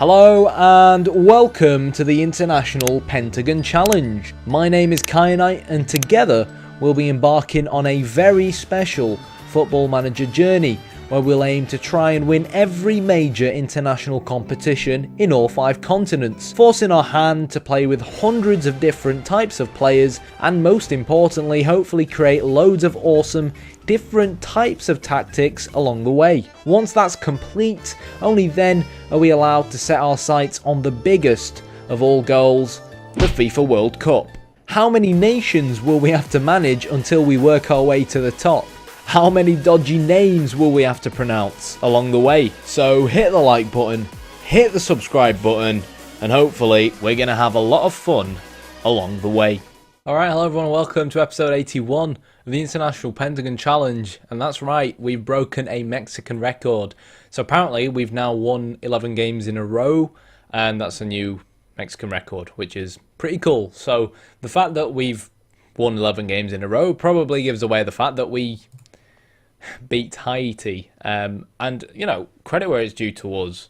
Hello and welcome to the International Pentagon Challenge. My name is Kyanite and together we'll be embarking on a very special Football Manager journey where we'll aim to try and win every major international competition in all 5 continents, forcing our hand to play with hundreds of different types of players and most importantly hopefully create loads of awesome different types of tactics along the way. Once that's complete, only then are we allowed to set our sights on the biggest of all goals, the FIFA World Cup. How many nations will we have to manage until we work our way to the top? How many dodgy names will we have to pronounce along the way? So hit the like button, hit the subscribe button, and hopefully we're going to have a lot of fun along the way. Alright, hello everyone, welcome to episode 81 of the International Pentagon Challenge. And that's right, we've broken a Mexican record. So apparently we've now won 11 games in a row, and that's a new Mexican record, which is pretty cool. So the fact that we've won 11 games in a row probably gives away the fact that we beat Haiti, and you know, credit where it's due to us.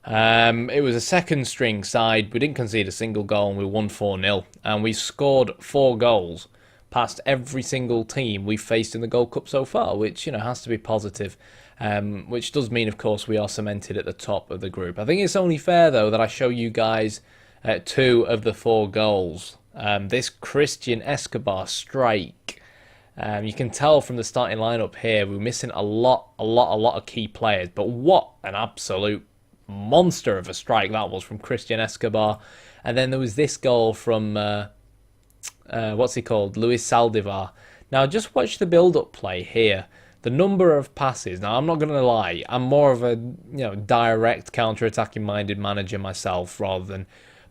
It was a second string side, we didn't concede a single goal and we won 4-0, and we scored 4 goals past every single team we've faced in the Gold Cup so far, which, you know, has to be positive, which does mean of course we are cemented at the top of the group. I think it's only fair though that I show you guys 2 of the 4 goals. This Christian Escobar strike, you can tell from the starting lineup here we're missing a lot of key players, but what an absolute monster of a strike that was from Christian Escobar. And then there was this goal from what's he called, Luis Saldivar. Now just watch the build-up play here, the number of passes. Now I'm not going to lie, I'm more of a direct counter-attacking minded manager myself rather than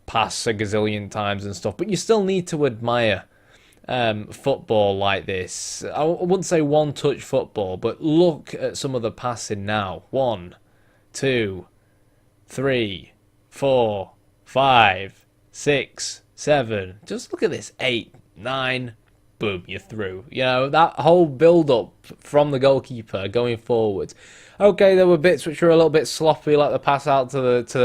pass a gazillion times and stuff, but you still need to admire football like this. I wouldn't say one-touch football, but look at some of the passing now. 1, 2, 3, 4, 5, 6, 7. Just look at this. 8, 9. Boom, you're through. You know, that whole build-up from the goalkeeper going forwards. Okay, there were bits which were a little bit sloppy, like the pass out to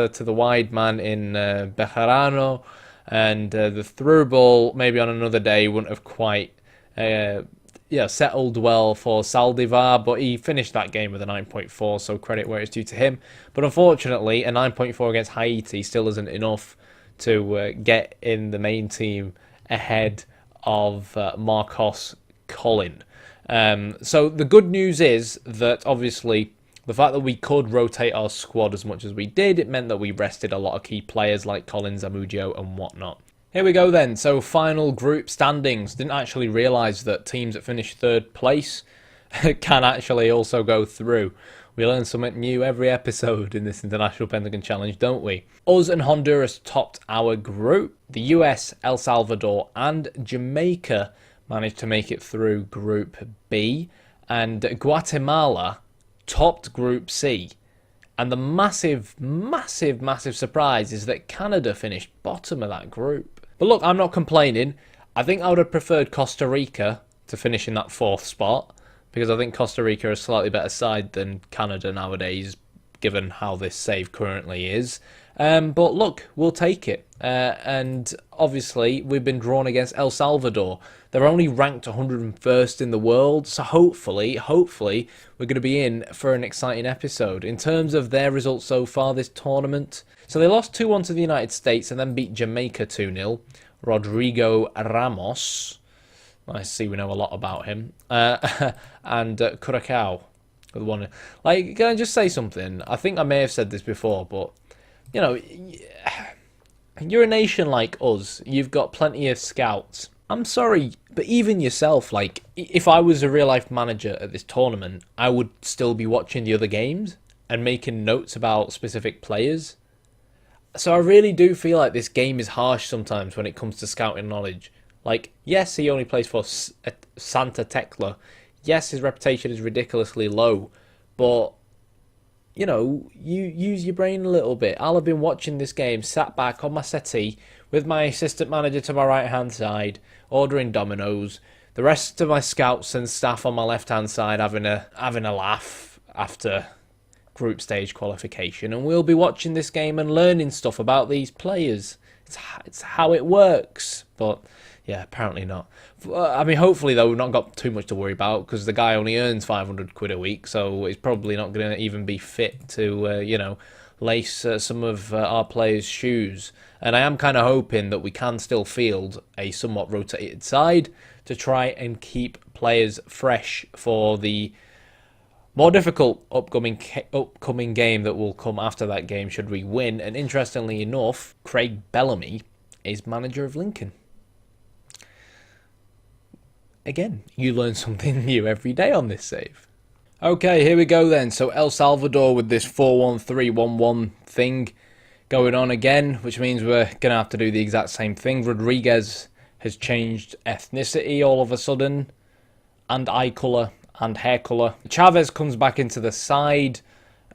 the wide man in Bejarano, and the through ball maybe on another day wouldn't have quite settled well for Saldivar, but he finished that game with a 9.4, so credit where it's due to him. But unfortunately, a 9.4 against Haiti still isn't enough to get in the main team ahead of Marcos Collin. So the good news is that obviously the fact that we could rotate our squad as much as we did, it meant that we rested a lot of key players like Colin Zamudio and whatnot. Here we go then, so final group standings. Didn't actually realise that teams that finish 3rd place can actually also go through. We learn something new every episode in this International Pentagon Challenge, don't we? Us and Honduras topped our group. The US, El Salvador and Jamaica managed to make it through Group B. And Guatemala topped Group C. And the massive surprise is that Canada finished bottom of that group. But look, I'm not complaining. I think I would have preferred Costa Rica to finish in that 4th spot, because I think Costa Rica are a slightly better side than Canada nowadays, given how this save currently is. But look, we'll take it. And obviously, we've been drawn against El Salvador. They're only ranked 101st in the world, so hopefully, we're going to be in for an exciting episode. In terms of their results so far this tournament, so they lost 2-1 to the United States and then beat Jamaica 2-0. Rodrigo Ramos, I see we know a lot about him, and Curacao. Like, can I just say something? I think I may have said this before, but, you know, you're a nation like us. You've got plenty of scouts. I'm sorry, but even yourself, like, if I was a real-life manager at this tournament, I would still be watching the other games and making notes about specific players. So I really do feel like this game is harsh sometimes when it comes to scouting knowledge. Like, yes, he only plays for Santa Tecla. Yes, his reputation is ridiculously low, but, you know, you use your brain a little bit. I'll have been watching this game, sat back on my settee with my assistant manager to my right-hand side, ordering Dominoes, the rest of my scouts and staff on my left-hand side having a laugh after group stage qualification, and we'll be watching this game and learning stuff about these players. It's how it works, but yeah, apparently not. I mean, hopefully though, we've not got too much to worry about, because the guy only earns 500 quid a week, so he's probably not going to even be fit to, lace some of our players' shoes. And I am kind of hoping that we can still field a somewhat rotated side to try and keep players fresh for the more difficult upcoming game that will come after that game should we win. And interestingly enough, Craig Bellamy is manager of Lincoln. Again, you learn something new every day on this save. Okay, here we go then. So El Salvador with this 4-1-3-1-1 thing going on again, which means we're going to have to do the exact same thing. Rodriguez has changed ethnicity all of a sudden, and eye colour and hair colour. Chavez comes back into the side.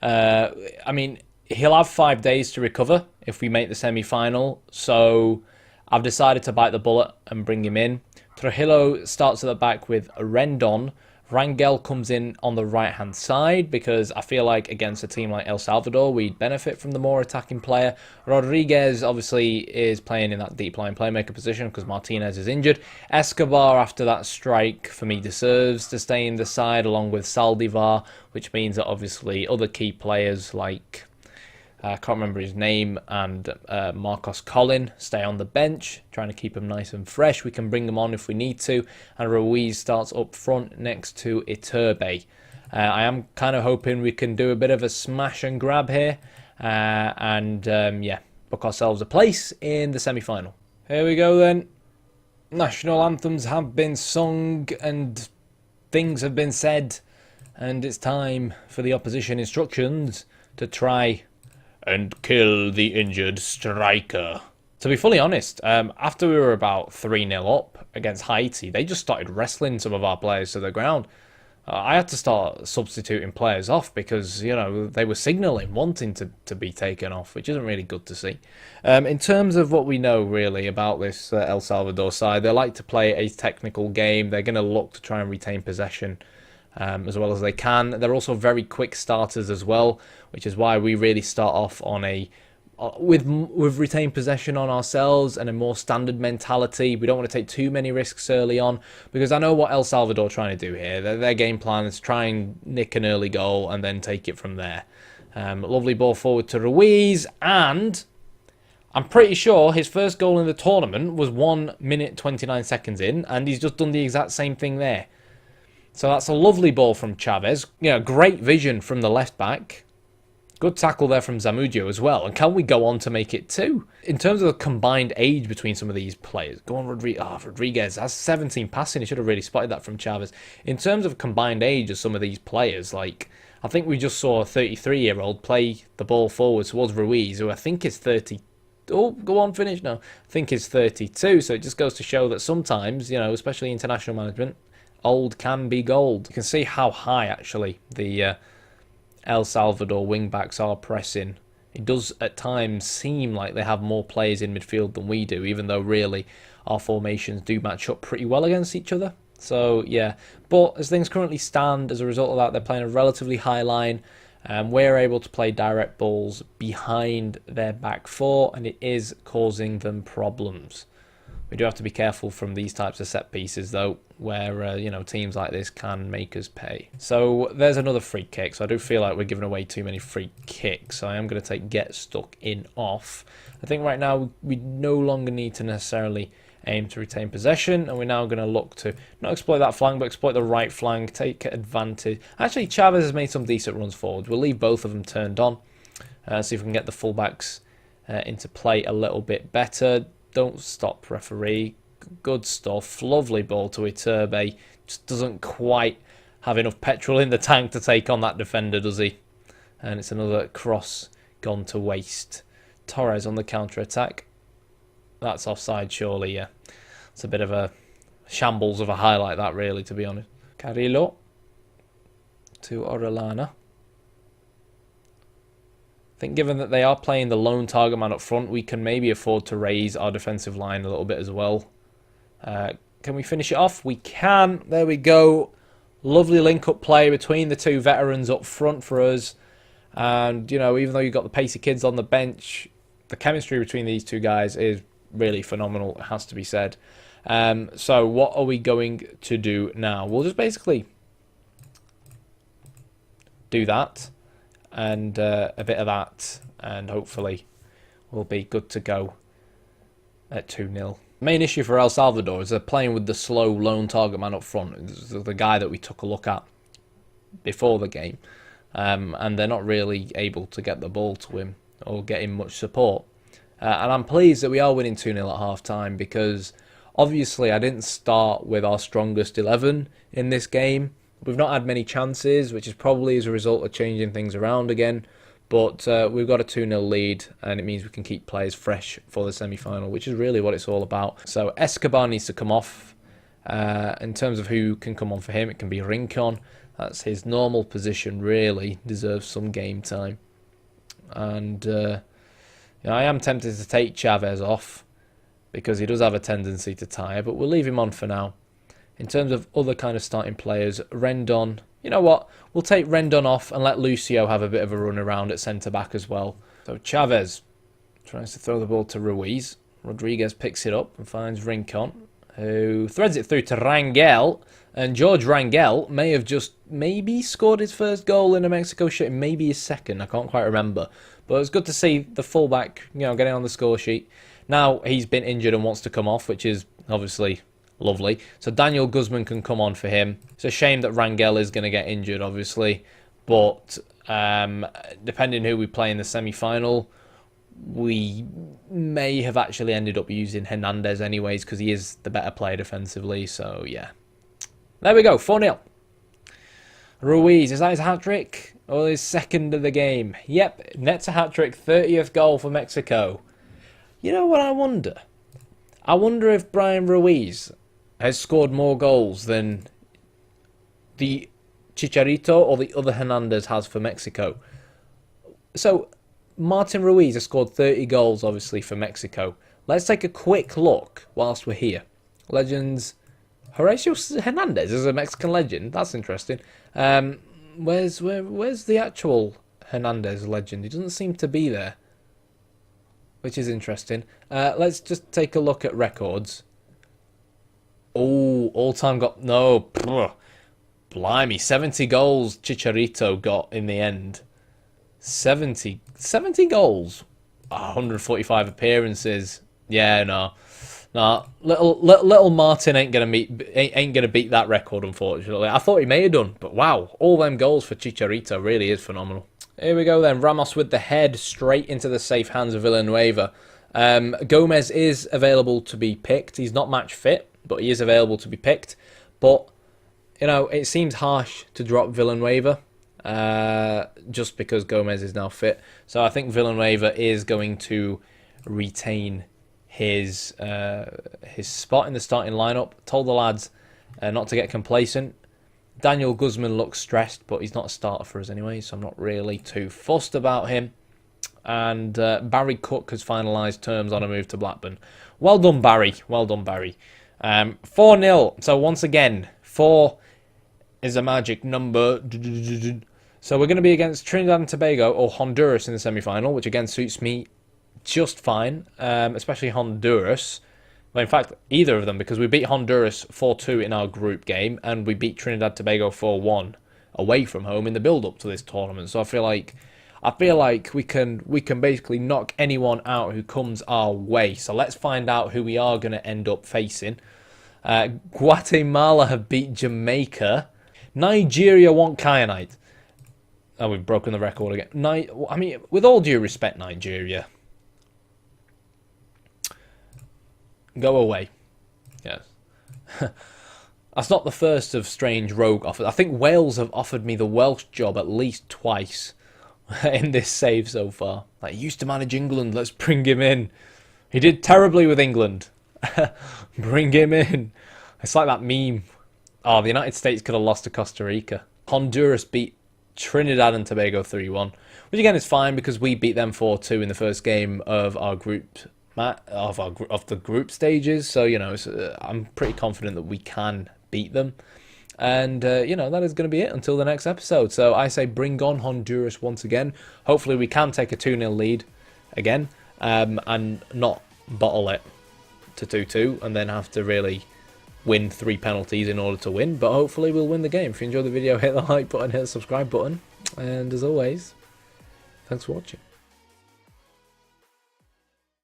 I mean, he'll have 5 days to recover if we make the semi-final, so I've decided to bite the bullet and bring him in. Trujillo starts at the back with Rendon. Rangel comes in on the right-hand side because I feel like against a team like El Salvador, we'd benefit from the more attacking player. Rodriguez obviously is playing in that deep line playmaker position because Martinez is injured. Escobar, after that strike, for me deserves to stay in the side along with Saldivar, which means that obviously other key players like I can't remember his name, and Marcos Collin stay on the bench, trying to keep him nice and fresh. We can bring them on if we need to, and Ruiz starts up front next to Iturbe. I am kind of hoping we can do a bit of a smash and grab here, and book ourselves a place in the semi-final. Here we go then. National anthems have been sung and things have been said, and it's time for the opposition instructions to try and kill the injured striker. To be fully honest, after we were about 3-0 up against Haiti, they just started wrestling some of our players to the ground. I had to start substituting players off because, they were signalling, wanting to be taken off, which isn't really good to see. In terms of what we know, really, about this El Salvador side, they like to play a technical game. They're going to look to try and retain possession as well as they can. They're also very quick starters as well, which is why we really start off on with retained possession on ourselves and a more standard mentality. We don't want to take too many risks early on because I know what El Salvador are trying to do here. Their game plan is try and nick an early goal and then take it from there. Lovely ball forward to Ruiz, and I'm pretty sure his first goal in the tournament was 1 minute 29 seconds in, and he's just done the exact same thing there. So that's a lovely ball from Chavez. Great vision from the left back. Good tackle there from Zamudio as well. And can we go on to make it 2? In terms of the combined age between some of these players, go on Rodriguez has 17 passing. He should have really spotted that from Chavez. In terms of combined age of some of these players, I think we just saw a 33-year-old play the ball forward towards Ruiz, who I think is 30. Oh, go on, finish now. I think is 32. So it just goes to show that sometimes, especially international management, old can be gold. You can see how high, actually, the El Salvador wing-backs are pressing. It does, at times, seem like they have more players in midfield than we do, even though, really, our formations do match up pretty well against each other. So, yeah. But as things currently stand, as a result of that, they're playing a relatively high line. We're able to play direct balls behind their back four, and it is causing them problems. We do have to be careful from these types of set pieces, though, where teams like this can make us pay. So there's another free kick. So I do feel like we're giving away too many free kicks. So I am going to take get stuck in off. I think right now we no longer need to necessarily aim to retain possession, and we're now going to look to not exploit that flank, but exploit the right flank, take advantage. Actually, Chavez has made some decent runs forward. We'll leave both of them turned on. See if we can get the fullbacks into play a little bit better. Don't stop, referee. Good stuff. Lovely ball to Iturbe. Just doesn't quite have enough petrol in the tank to take on that defender, does he? And it's another cross gone to waste. Torres on the counter-attack. That's offside, surely, yeah. It's a bit of a shambles of a highlight, that, really, to be honest. Carrillo to Orellana. I think given that they are playing the lone target man up front, we can maybe afford to raise our defensive line a little bit as well. Can we finish it off? We can. There we go. Lovely link-up play between the two veterans up front for us. And, you know, even though you've got the pacey kids on the bench, the chemistry between these two guys is really phenomenal, it has to be said. So what are we going to do now? We'll just basically do that and a bit of that, and hopefully we'll be good to go at 2-0. The main issue for El Salvador is they're playing with the slow lone target man up front, the guy that we took a look at before the game, and they're not really able to get the ball to him or get him much support. And I'm pleased that we are winning 2-0 at half-time, because obviously I didn't start with our strongest 11 in this game. We've not had many chances, which is probably as a result of changing things around again. But we've got a 2-0 lead, and it means we can keep players fresh for the semi-final, which is really what it's all about. So Escobar needs to come off. In terms of who can come on for him, it can be Rincon. That's his normal position, really. Deserves some game time. And you know, I am tempted to take Chavez off, because he does have a tendency to tire, but we'll leave him on for now. In terms of other kind of starting players, Rendon, you know what? We'll take Rendon off and let Lucio have a bit of a run around at centre-back as well. So Chavez tries to throw the ball to Ruiz. Rodriguez picks it up and finds Rincon, who threads it through to Rangel. And George Rangel may have just maybe scored his first goal in a Mexico shirt, maybe his second, I can't quite remember. But it's good to see the fullback, you know, getting on the score sheet. Now he's been injured and wants to come off, which is obviously lovely. So Daniel Guzman can come on for him. It's a shame that Rangel is going to get injured, obviously. But depending who we play in the semi-final, we may have actually ended up using Hernandez anyways, because he is the better player defensively. So, yeah. There we go, 4-0. Ruiz, is that his hat-trick? Or his second of the game? Yep, nets a hat-trick, 30th goal for Mexico. You know what I wonder? I wonder if Brian Ruiz has scored more goals than the Chicharito or the other Hernandez has for Mexico. So, Martin Ruiz has scored 30 goals, obviously, for Mexico. Let's take a quick look whilst we're here. Legends. Horacio Hernandez is a Mexican legend. That's interesting. Where's the actual Hernandez legend? He doesn't seem to be there, which is interesting. Let's just take a look at records. Oh, all-time got... No. Blimey. 70 goals Chicharito got in the end. 70 goals. 145 appearances. Yeah, no. No, little Martin ain't gonna beat that record, unfortunately. I thought he may have done, but wow, all them goals for Chicharito really is phenomenal. Here we go then. Ramos with the head straight into the safe hands of Villanueva. Gomez is available to be picked. He's not match fit, but he is available to be picked. But you know, it seems harsh to drop Villanueva just because Gomez is now fit. So I think Villanueva is going to retain his spot in the starting lineup. Told the lads not to get complacent. Daniel Guzman looks stressed, but he's not a starter for us anyway, so I'm not really too fussed about him. And Barry Cook has finalised terms on a move to Blackburn. Well done, Barry. Well done, Barry. 4-0. So once again, 4 is a magic number. So we're going to be against Trinidad and Tobago or Honduras in the semi-final, which again suits me just fine, especially Honduras. Well, in fact, either of them, because we beat Honduras 4-2 in our group game, and we beat Trinidad and Tobago 4-1 away from home in the build-up to this tournament. So I feel like we can basically knock anyone out who comes our way. So let's find out who we are going to end up facing. Guatemala have beat Jamaica. Nigeria want kyanite. Oh, we've broken the record again. I mean, with all due respect, Nigeria, go away. Yes. That's not the first of strange rogue offers. I think Wales have offered me the Welsh job at least twice in this save so far. Like, he used to manage England, let's bring him in. He did terribly with England. Bring him in. It's like that meme. Oh, the United States could have lost to Costa Rica. Honduras beat Trinidad and Tobago 3-1. Which again is fine because we beat them 4-2 in the first game of our group of the group stages. So, you know, I'm pretty confident that we can beat them. And, you know, that is going to be it until the next episode. So I say bring on Honduras once again. Hopefully we can take a 2-0 lead again, and not bottle it to 2-2 and then have to really win 3 penalties in order to win. But hopefully we'll win the game. If you enjoyed the video, hit the like button, hit the subscribe button. And as always, thanks for watching.